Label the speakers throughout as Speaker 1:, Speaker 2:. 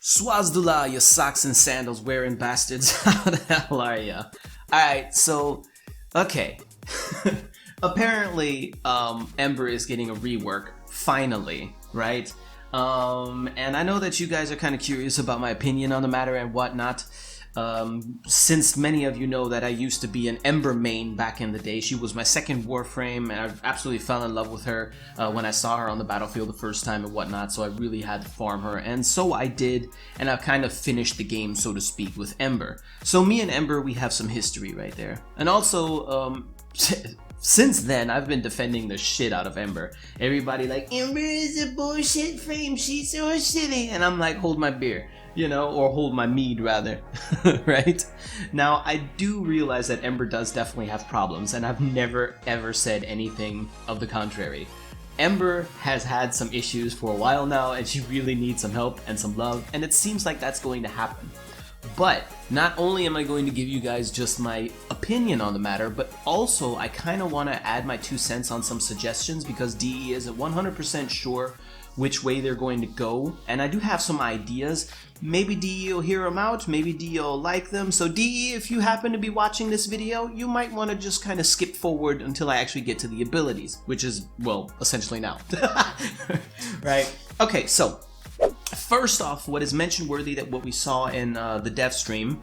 Speaker 1: Swazdula, you socks and sandals wearing bastards. How the hell are ya? Alright, so, okay. Apparently, Ember is getting a rework, finally, right? And I know that you guys are kind of curious about my opinion on the matter and whatnot. Since many of you know that I used to be an Ember main back in the day. She was my second Warframe, and I absolutely fell in love with her when I saw her on the battlefield the first time and whatnot, so I really had to farm her, and so I did, and I've kind of finished the game, so to speak, with Ember. So me and Ember, we have some history right there. And also, since then, I've been defending the shit out of Ember. Everybody like, Ember is a bullshit frame, she's so shitty, and I'm like, hold my beer. You know, or hold my mead rather, right? Now, I do realize that Ember does definitely have problems, and I've never ever said anything of the contrary. Ember has had some issues for a while now, and she really needs some help and some love, and it seems like that's going to happen. But not only am I going to give you guys just my opinion on the matter, but also I kind of want to add my 2 cents on some suggestions, because DE isn't 100% sure which way they're going to go, and I do have some ideas. Maybe DE will hear them out, maybe DE will like them. So DE, if you happen to be watching this video, you might want to just kind of skip forward until I actually get to the abilities, which is, well, essentially now. Right? Okay, so first off, what is mention worthy that what we saw in the Devstream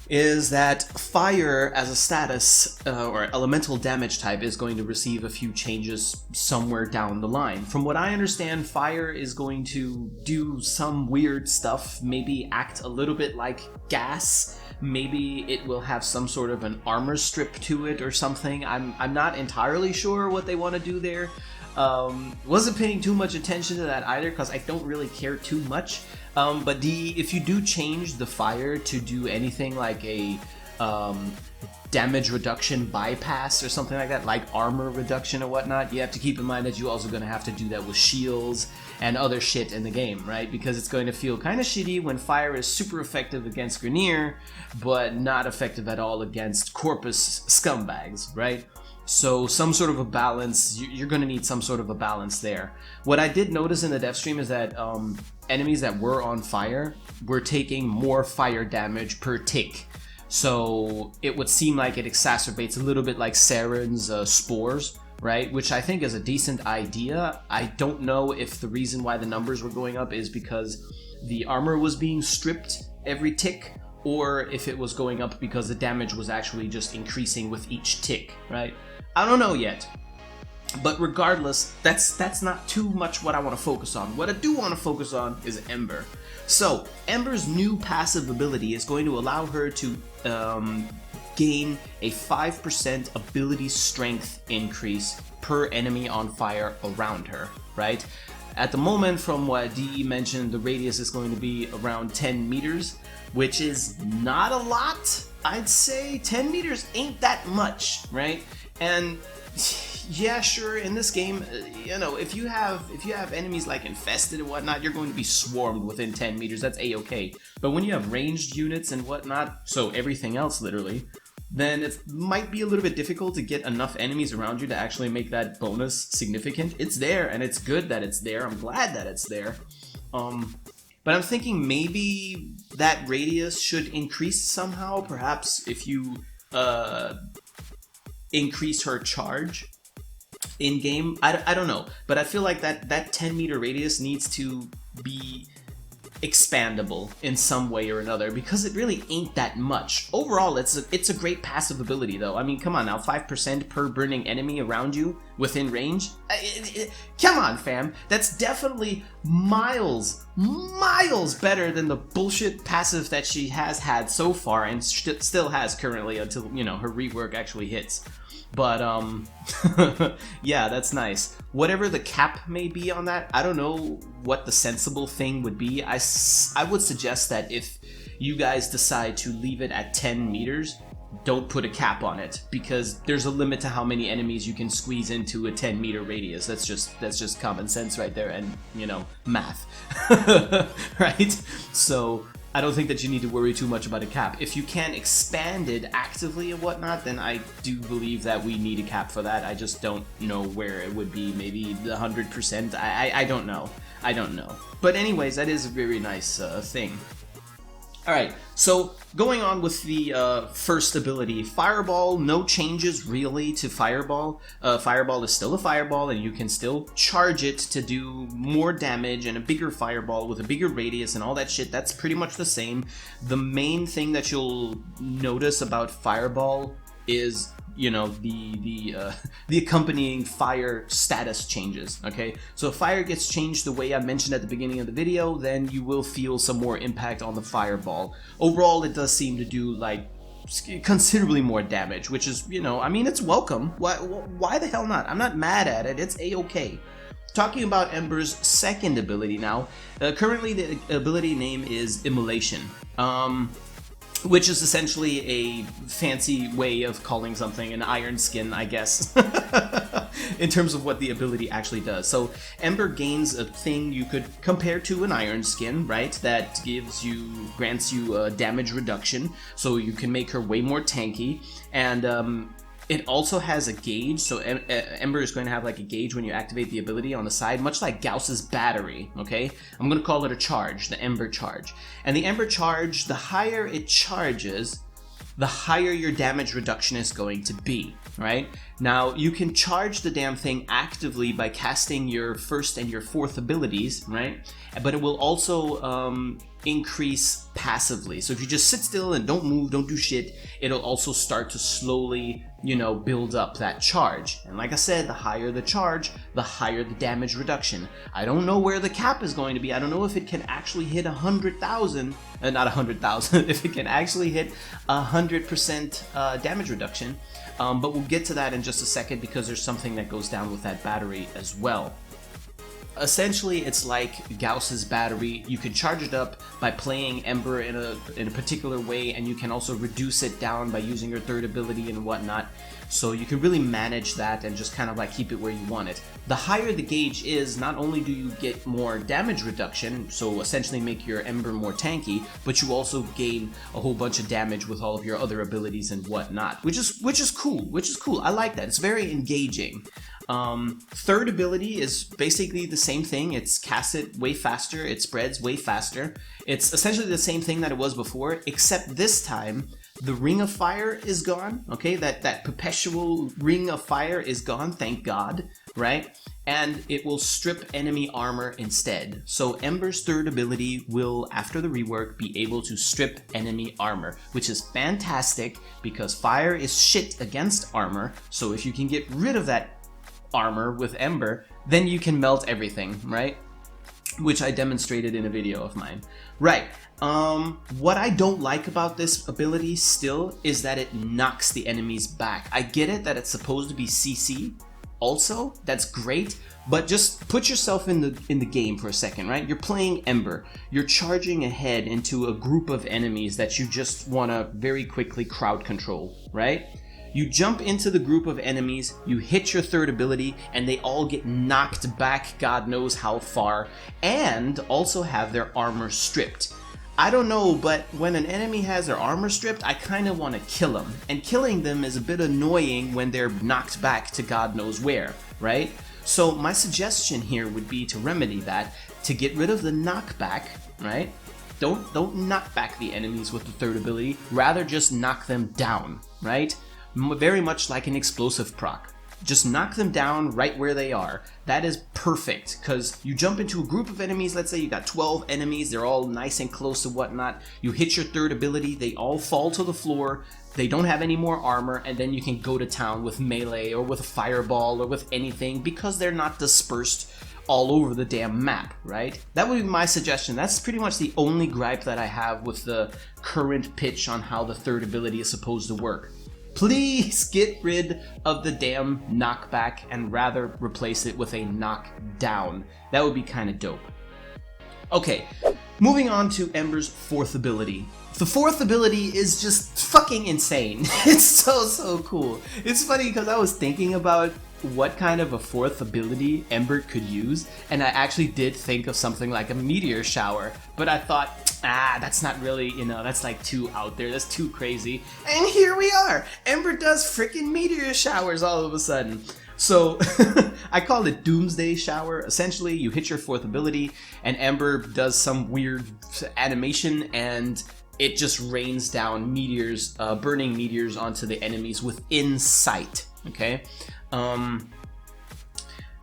Speaker 1: is that fire as a status or elemental damage type is going to receive a few changes somewhere down the line. From what I understand, fire is going to do some weird stuff, maybe act a little bit like gas. Maybe it will have some sort of an armor strip to it or something. I'm not entirely sure what they want to do there. Wasn't paying too much attention to that either, because I don't really care too much. But if you do change the fire to do anything like a damage reduction bypass or something like that, like armor reduction or whatnot, you have to keep in mind that you're also going to have to do that with shields and other shit in the game, right? Because it's going to feel kind of shitty when fire is super effective against Grineer, but not effective at all against Corpus scumbags, right? So some sort of a balance, you're going to need some sort of a balance there. What I did notice in the Devstream is that enemies that were on fire were taking more fire damage per tick. So it would seem like it exacerbates a little bit like Saren's spores, right? Which I think is a decent idea. I don't know if the reason why the numbers were going up is because the armor was being stripped every tick, or if it was going up because the damage was actually just increasing with each tick, right? I don't know yet. But regardless, that's not too much what I want to focus on. What I do want to focus on is Ember. So, Ember's new passive ability is going to allow her to gain a 5% ability strength increase per enemy on fire around her, right? At the moment, from what DE mentioned, the radius is going to be around 10 meters, which is not a lot, I'd say. 10 meters ain't that much, right? And yeah, sure, in this game, you know, if you have enemies like infested and whatnot, you're going to be swarmed within 10 meters. That's a-okay. But when you have ranged units and whatnot, so everything else literally, then it might be a little bit difficult to get enough enemies around you to actually make that bonus significant. It's there, and it's good that it's there. I'm glad that it's there. But I'm thinking maybe that radius should increase somehow. Perhaps if you increase her charge in game. I don't know, but I feel like that 10 meter radius needs to be expandable in some way or another, because it really ain't that much. Overall, it's a great passive ability though. I mean, come on now, 5% per burning enemy around you within range. Come on, fam. That's definitely miles better than the bullshit passive that she has had so far and still has currently until, you know, her rework actually hits. But, yeah, that's nice. Whatever the cap may be on that, I don't know what the sensible thing would be. I would suggest that if you guys decide to leave it at 10 meters, don't put a cap on it, because there's a limit to how many enemies you can squeeze into a 10 meter radius. That's just common sense right there, and, you know, math. Right? So I don't think that you need to worry too much about a cap. If you can expand it actively and whatnot, then I do believe that we need a cap for that. I just don't know where it would be. Maybe 100%. I don't know. I don't know. But anyways, that is a very nice thing. Alright, so going on with the first ability, Fireball, no changes really to Fireball. Fireball is still a Fireball, and you can still charge it to do more damage, and a bigger Fireball with a bigger radius and all that shit, that's pretty much the same. The main thing that you'll notice about Fireball is, you know, the accompanying fire status changes, okay? So if fire gets changed the way I mentioned at the beginning of the video, then you will feel some more impact on the Fireball. Overall, it does seem to do, like, considerably more damage, which is, you know, I mean, it's welcome. Why the hell not? I'm not mad at it. It's a-okay. Talking about Ember's second ability now, currently the ability name is Emulation. Which is essentially a fancy way of calling something an iron skin, I guess, in terms of what the ability actually does. So Ember gains a thing you could compare to an iron skin, right? That grants you damage reduction, so you can make her way more tanky, and it also has a gauge, so Ember is going to have like a gauge when you activate the ability on the side, much like Gauss's battery, okay? I'm going to call it a charge, the Ember charge. And the Ember charge, the higher it charges, the higher your damage reduction is going to be, right? Now, you can charge the damn thing actively by casting your first and your fourth abilities, right? But it will also increase passively. So if you just sit still and don't move, don't do shit, it'll also start to slowly, you know, build up that charge. And like I said, the higher the charge, the higher the damage reduction. I don't know where the cap is going to be. I don't know if it can actually hit 100,000, not 100,000, if it can actually hit 100% damage reduction. But we'll get to that in just a second because there's something that goes down with that battery as well. Essentially, it's like Gauss's battery. You can charge it up by playing Ember in a particular way, and you can also reduce it down by using your third ability and whatnot. So you can really manage that and just kind of like keep it where you want it. The higher the gauge is, not only do you get more damage reduction, so essentially make your Ember more tanky, but you also gain a whole bunch of damage with all of your other abilities and whatnot, which is cool. I like that. It's very engaging. Third ability is basically the same thing. It's casted way faster, it spreads way faster. It's essentially the same thing that it was before, except this time the Ring of Fire is gone, okay? That perpetual Ring of Fire is gone, thank God, right? And it will strip enemy armor instead. So Ember's third ability will, after the rework, be able to strip enemy armor, which is fantastic because fire is shit against armor, so if you can get rid of that armor with Ember, then you can melt everything, right? Which I demonstrated in a video of mine. Right, what I don't like about this ability still is that it knocks the enemies back. I get it that it's supposed to be CC also, that's great, but just put yourself in the game for a second, right? You're playing Ember, you're charging ahead into a group of enemies that you just want to very quickly crowd control, right? You jump into the group of enemies, you hit your third ability, and they all get knocked back God knows how far, and also have their armor stripped. I don't know, but when an enemy has their armor stripped, I kind of want to kill them. And killing them is a bit annoying when they're knocked back to God knows where, right? So my suggestion here would be to remedy that, to get rid of the knockback, right? Don't knock back the enemies with the third ability, rather just knock them down, right? Very much like an explosive proc. Just knock them down right where they are. That is perfect, because you jump into a group of enemies, let's say you got 12 enemies, they're all nice and close and whatnot, you hit your third ability, they all fall to the floor, they don't have any more armor, and then you can go to town with melee or with a fireball or with anything, because they're not dispersed all over the damn map, right? That would be my suggestion. That's pretty much the only gripe that I have with the current pitch on how the third ability is supposed to work. Please get rid of the damn knockback and rather replace it with a knockdown. That would be kind of dope. Okay, moving on to Ember's fourth ability. The fourth ability is just fucking insane. It's so cool. It's funny because I was thinking about what kind of a fourth ability Ember could use, and I actually did think of something like a meteor shower, but I thought, that's not really, you know, that's like too out there, that's too crazy. And here we are! Ember does freaking meteor showers all of a sudden. So I call it Doomsday Shower. Essentially, you hit your 4th ability, and Ember does some weird animation, and it just rains down meteors, burning meteors onto the enemies within sight. Okay.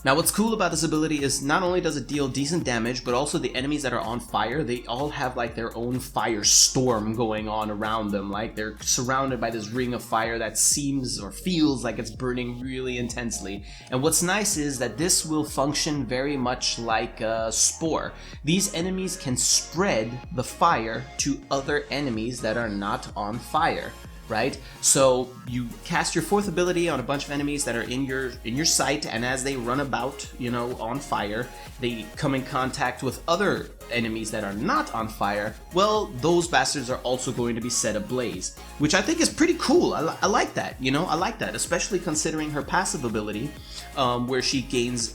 Speaker 1: Now what's cool about this ability is not only does it deal decent damage, but also the enemies that are on fire, they all have like their own fire storm going on around them. Like they're surrounded by this ring of fire that seems or feels like it's burning really intensely. And what's nice is that this will function very much like a spore. These enemies can spread the fire to other enemies that are not on fire. Right? So you cast your 4th ability on a bunch of enemies that are in your sight, and as they run about, you know, on fire, they come in contact with other enemies that are not on fire. Well, those bastards are also going to be set ablaze, which I think is pretty cool. I like that, you know, I like that, especially considering her passive ability, where she gains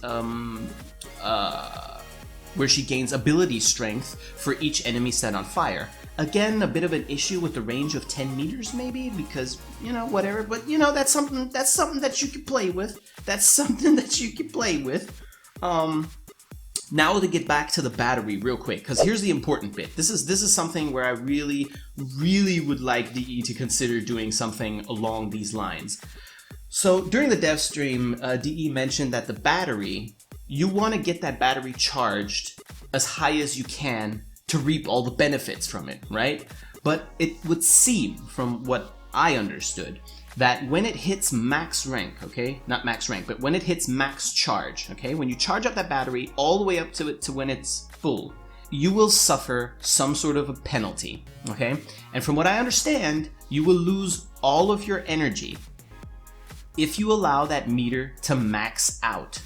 Speaker 1: ability strength for each enemy set on fire. Again, a bit of an issue with the range of 10 meters maybe, because, you know, whatever, but, you know, that's something that you can play with. That's something that you can play with. Now to get back to the battery real quick, because here's the important bit. This is something where I really would like DE to consider doing something along these lines. So during the dev stream, DE mentioned that the battery, you want to get that battery charged as high as you can to reap all the benefits from it, right? But it would seem, from what I understood, that when it hits max rank, okay, not max rank, but when it hits max charge, okay, when you charge up that battery all the way up to it to when it's full, you will suffer some sort of a penalty, okay? And from what I understand, you will lose all of your energy if you allow that meter to max out.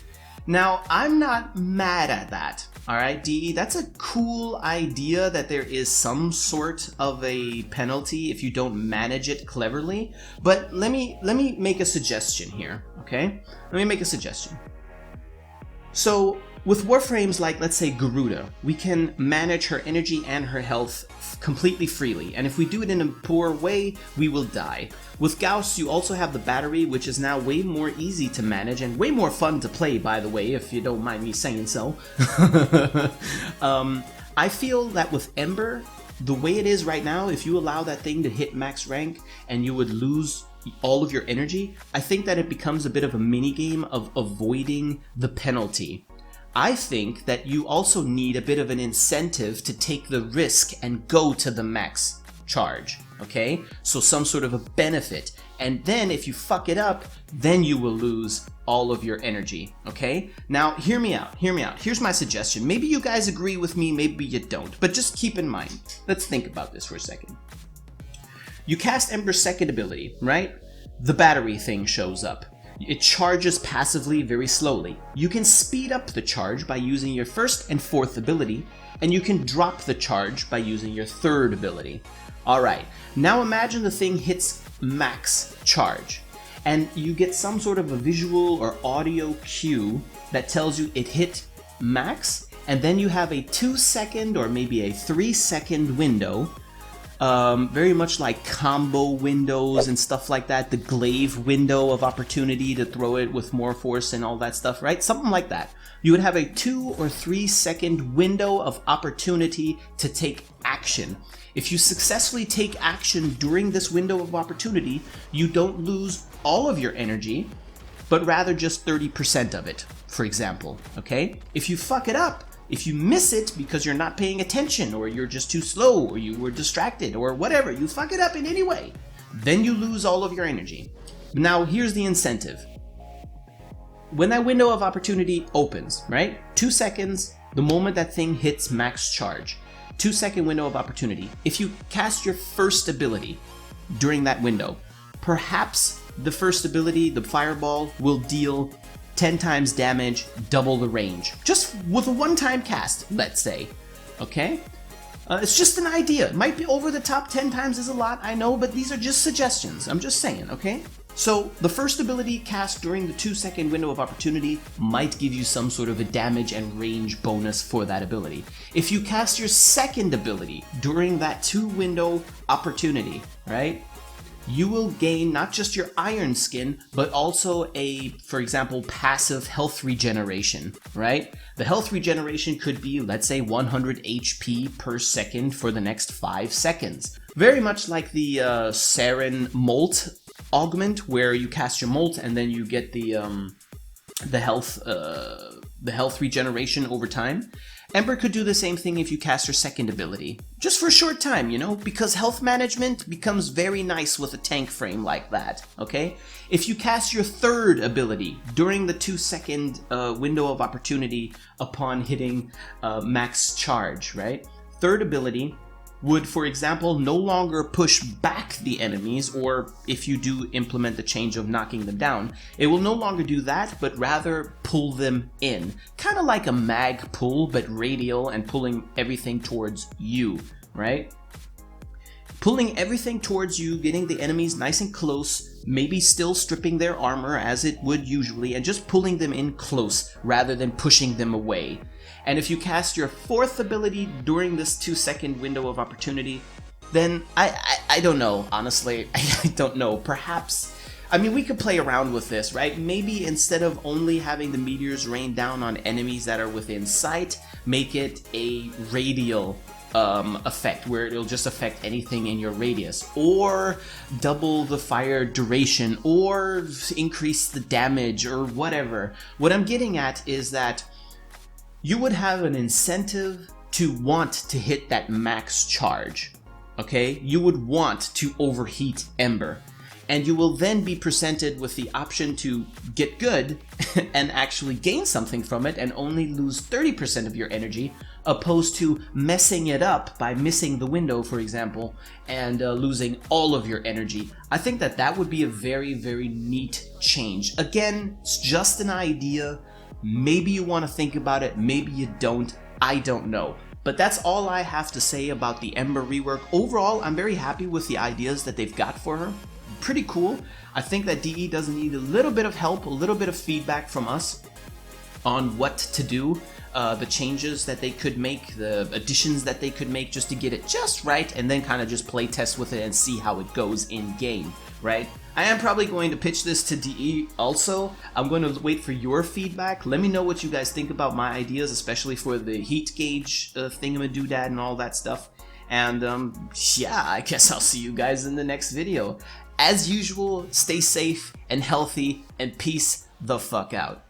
Speaker 1: Now, I'm not mad at that, alright, DE? That's a cool idea that there is some sort of a penalty if you don't manage it cleverly, but let me make a suggestion here, okay? Let me make a suggestion. So, with Warframes like, let's say, Garuda, we can manage her energy and her health completely freely, and if we do it in a poor way, we will die. With Gauss, you also have the battery, which is now way more easy to manage and way more fun to play, by the way, if you don't mind me saying so. I feel that with Ember, the way it is right now, if you allow that thing to hit max rank and you would lose all of your energy, I think that it becomes a bit of a mini-game of avoiding the penalty. I think that you also need a bit of an incentive to take the risk and go to the max charge, okay? So some sort of a benefit. And then if you fuck it up, then you will lose all of your energy, okay? Now, hear me out. Here's my suggestion. Maybe you guys agree with me, maybe you don't, but just keep in mind. Let's think about this for a second. You cast Ember's 2nd ability, right? The battery thing shows up. It charges passively very slowly. You can speed up the charge by using your 1st and 4th ability, and you can drop the charge by using your 3rd ability. Alright, now imagine the thing hits max charge, and you get some sort of a visual or audio cue that tells you it hit max, and then you have a 2-second or maybe a 3-second window, very much like combo windows and stuff like that, the glaive window of opportunity to throw it with more force and all that stuff, right? Something like that. You would have a 2 or 3 second window of opportunity to take action. If you successfully take action during this window of opportunity, you don't lose all of your energy, but rather just 30% of it, for example, okay? If you fuck it up, if you miss it because you're not paying attention, or you're just too slow, or you were distracted, or whatever, you fuck it up in any way, then you lose all of your energy. Now, here's the incentive. When that window of opportunity opens, right? 2 seconds, the moment that thing hits max charge. 2-second window of opportunity. If you cast your 1st ability during that window, perhaps the 1st ability, the fireball, will deal 10 times damage, double the range. Just with a one-time cast, let's say. Okay? It's just an idea. It might be over the top. 10 times is a lot, I know, but these are just suggestions. I'm just saying, okay? So, the 1st ability cast during the 2-second window of opportunity might give you some sort of a damage and range bonus for that ability. If you cast your 2nd ability during that 2 window opportunity, right? you will gain not just your iron skin, but also a, for example, passive health regeneration, right? The health regeneration could be, let's say, 100 HP per second for the next 5 seconds. Very much like the Saren Molt augment, where you cast your Molt and then you get the health regeneration over time. Ember could do the same thing if you cast her second ability. Just for a short time, you know, because health management becomes very nice with a tank frame like that, okay? If you cast your third ability during the 2-second window of opportunity upon hitting max charge, right? Third ability would, for example, no longer push back the enemies, or if you do implement the change of knocking them down, it will no longer do that, but rather pull them in. Kind of like a mag pull, but radial and pulling everything towards you, right? Pulling everything towards you, getting the enemies nice and close, maybe still stripping their armor as it would usually, and just pulling them in close rather than pushing them away. And if you cast your fourth ability during this 2-second window of opportunity, then I don't know, honestly, I don't know. Perhaps, I mean, we could play around with this, right? Maybe instead of only having the meteors rain down on enemies that are within sight, make it a radial effect where it'll just affect anything in your radius, or double the fire duration, or increase the damage, or whatever. What I'm getting at is that you would have an incentive to want to hit that max charge, okay? You would want to overheat Ember, and you will then be presented with the option to get good and actually gain something from it and only lose 30% of your energy, opposed to messing it up by missing the window, for example, and losing all of your energy. I think that that would be a very, very neat change. Again, it's just an idea. Maybe you want to think about it, maybe you don't, I don't know. But that's all I have to say about the Ember rework. Overall, I'm very happy with the ideas that they've got for her. Pretty cool. I think that DE does need a little bit of help, a little bit of feedback from us on what to do, the changes that they could make, the additions that they could make just to get it just right, and then kind of just play test with it and see how it goes in game, right? I am probably going to pitch this to DE also. I'm going to wait for your feedback. Let me know what you guys think about my ideas, especially for the heat gauge thingamadoodad and all that stuff. And yeah, I guess I'll see you guys in the next video. As usual, stay safe and healthy, and peace the fuck out.